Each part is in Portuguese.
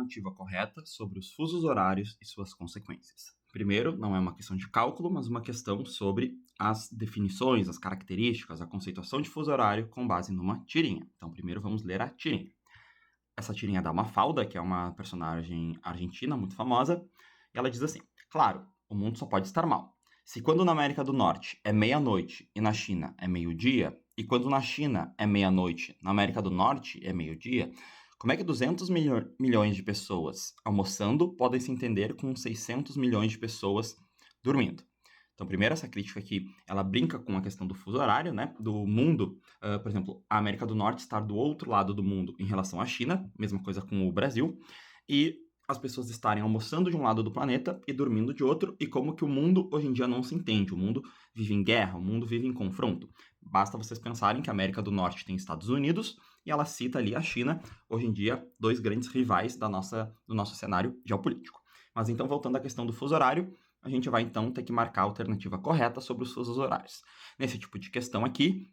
alternativa correta sobre os fusos horários e suas consequências. Primeiro, não é uma questão de cálculo, mas uma questão sobre as definições, as características, a conceituação de fuso horário com base numa tirinha. Então, primeiro vamos ler a tirinha. Essa tirinha é da Mafalda, que é uma personagem argentina muito famosa, e ela diz assim: claro, o mundo só pode estar mal. Se quando na América do Norte é meia-noite e na China é meio-dia, e quando na China é meia-noite, na América do Norte é meio-dia, como é que 200 milhões de pessoas almoçando podem se entender com 600 milhões de pessoas dormindo? Então, primeiro, essa crítica aqui, ela brinca com a questão do fuso horário, né? Do mundo, por exemplo, a América do Norte estar do outro lado do mundo em relação à China, mesma coisa com o Brasil, e as pessoas estarem almoçando de um lado do planeta e dormindo de outro, e como que o mundo hoje em dia não se entende. O mundo vive em guerra, o mundo vive em confronto. Basta vocês pensarem que a América do Norte tem Estados Unidos, e ela cita ali a China, hoje em dia, dois grandes rivais do nosso cenário geopolítico. Mas então, voltando à questão do fuso horário, a gente vai então ter que marcar a alternativa correta sobre os fusos horários. Nesse tipo de questão aqui,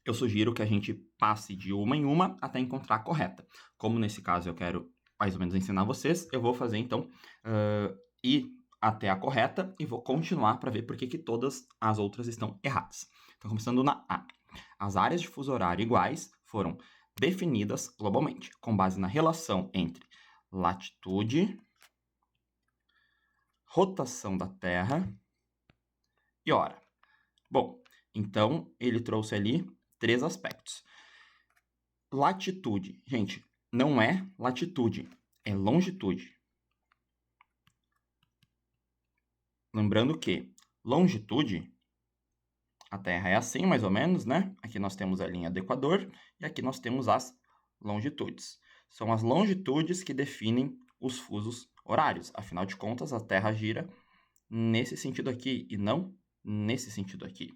eu sugiro que a gente passe de uma em uma até encontrar a correta. Como nesse caso eu quero mais ou menos ensinar vocês, eu vou fazer então ir até a correta e vou continuar para ver por que todas as outras estão erradas. Então, começando na A. As áreas de fuso horário iguais foram definidas globalmente, com base na relação entre latitude, rotação da Terra e hora. Bom, então ele trouxe ali 3 aspectos. Latitude, gente, não é latitude, é longitude. Lembrando que longitude, a Terra é assim mais ou menos, né? Aqui nós temos a linha do Equador e aqui nós temos as longitudes. São as longitudes que definem os fusos horários. Afinal de contas, a Terra gira nesse sentido aqui e não nesse sentido aqui.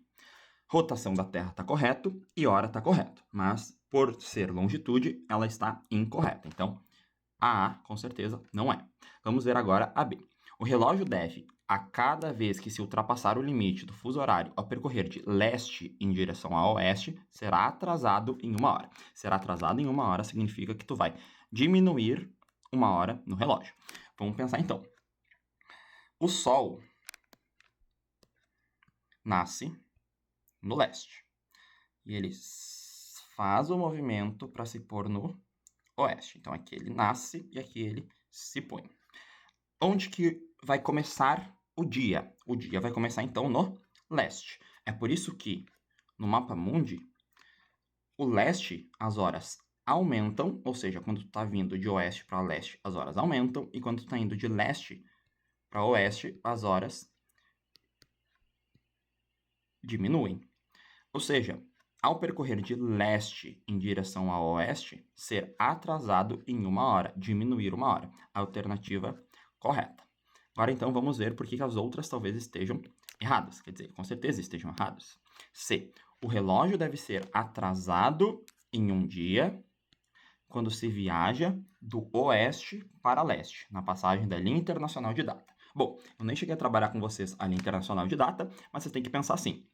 Rotação da Terra está correto e hora está correto, mas por ser longitude, ela está incorreta. Então, a A, com certeza, não é. Vamos ver agora a B. O relógio deve, a cada vez que se ultrapassar o limite do fuso horário ao percorrer de leste em direção a oeste, será atrasado em 1 hora. Será atrasado em 1 hora significa que tu vai diminuir 1 hora no relógio. Vamos pensar então. O Sol nasce no leste e ele faz o movimento para se pôr no oeste. Então aqui ele nasce e aqui ele se põe. Onde que vai começar o dia? O dia vai começar então no leste. É por isso que no mapa mundi, o leste, as horas aumentam, ou seja, quando tu está vindo de oeste para leste, as horas aumentam, e quando tu está indo de leste para oeste, as horas diminuem. Ou seja, ao percorrer de leste em direção a oeste, ser atrasado em 1 hora, diminuir 1 hora. Alternativa correta. Agora, então, vamos ver por que as outras talvez estejam erradas. Quer dizer, com certeza estejam erradas. C. O relógio deve ser atrasado em 1 dia quando se viaja do oeste para leste, na passagem da linha internacional de data. Bom, eu nem cheguei a trabalhar com vocês a linha internacional de data, mas vocês têm que pensar assim.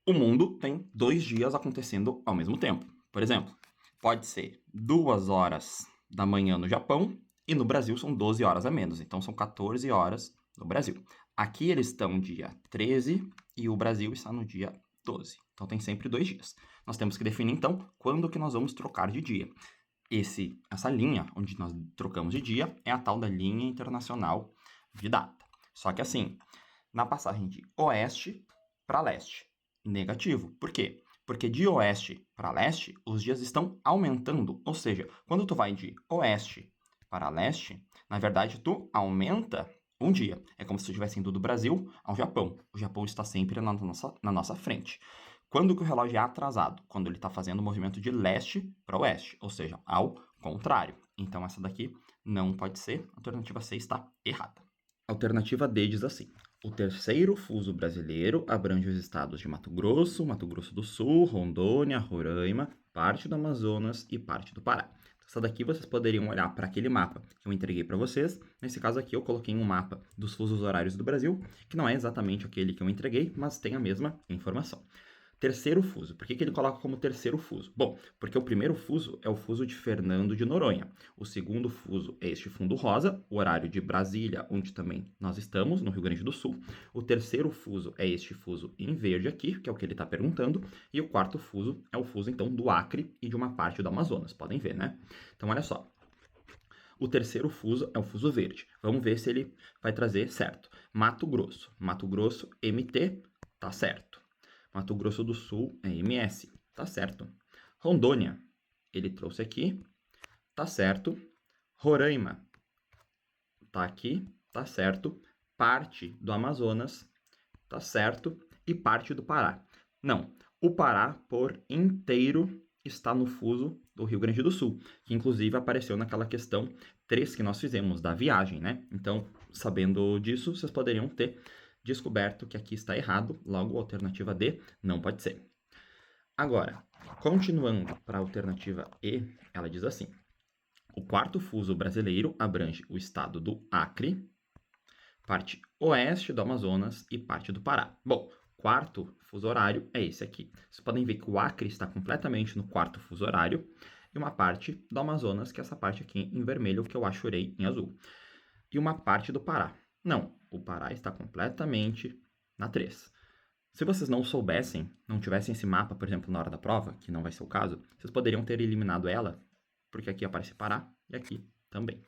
O mundo tem 2 dias acontecendo ao mesmo tempo. Por exemplo, pode ser 2 horas da manhã no Japão e no Brasil são 12 horas a menos. Então, são 14 horas no Brasil. Aqui eles estão dia 13 e o Brasil está no dia 12. Então, tem sempre 2 dias. Nós temos que definir, então, quando que nós vamos trocar de dia. Essa linha onde nós trocamos de dia é a tal da linha internacional de data. Só que assim, na passagem de oeste para leste, negativo. Por quê? Porque de oeste para leste, os dias estão aumentando. Ou seja, quando tu vai de oeste para leste, na verdade, tu aumenta 1 dia. É como se tu estivesse indo do Brasil ao Japão. O Japão está sempre na nossa frente. Quando que o relógio é atrasado? Quando ele está fazendo o movimento de leste para oeste, ou seja, ao contrário. Então, essa daqui não pode ser. A alternativa C está errada. A alternativa D diz assim: o terceiro fuso brasileiro abrange os estados de Mato Grosso do Sul, Rondônia, Roraima, parte do Amazonas e parte do Pará. Essa daqui vocês poderiam olhar para aquele mapa que eu entreguei para vocês. Nesse caso aqui eu coloquei um mapa dos fusos horários do Brasil, que não é exatamente aquele que eu entreguei, mas tem a mesma informação. Terceiro fuso. Por que ele coloca como terceiro fuso? Bom, porque o primeiro fuso é o fuso de Fernando de Noronha. O segundo fuso é este fundo rosa, o horário de Brasília, onde também nós estamos, no Rio Grande do Sul. O terceiro fuso é este fuso em verde aqui, que é o que ele está perguntando. E o quarto fuso é o fuso, então, do Acre e de uma parte do Amazonas. Podem ver, né? Então, olha só. O terceiro fuso é o fuso verde. Vamos ver se ele vai trazer certo. Mato Grosso. Mato Grosso, MT, tá certo. Mato Grosso do Sul é MS, tá certo. Rondônia, ele trouxe aqui, tá certo. Roraima, tá aqui, tá certo. Parte do Amazonas, tá certo. E parte do Pará. Não, o Pará por inteiro está no fuso do Rio Grande do Sul, que inclusive apareceu naquela questão 3 que nós fizemos da viagem, né? Então, sabendo disso, vocês poderiam ter descoberto que aqui está errado, logo a alternativa D não pode ser. Agora, continuando para a alternativa E, ela diz assim: o quarto fuso brasileiro abrange o estado do Acre, parte oeste do Amazonas e parte do Pará. Bom, quarto fuso horário é esse aqui. Vocês podem ver que o Acre está completamente no quarto fuso horário e uma parte do Amazonas, que é essa parte aqui em vermelho, que eu achurei em azul. E uma parte do Pará. Não, o Pará está completamente na 3. Se vocês não soubessem, não tivessem esse mapa, por exemplo, na hora da prova, que não vai ser o caso, vocês poderiam ter eliminado ela, porque aqui aparece Pará e aqui também.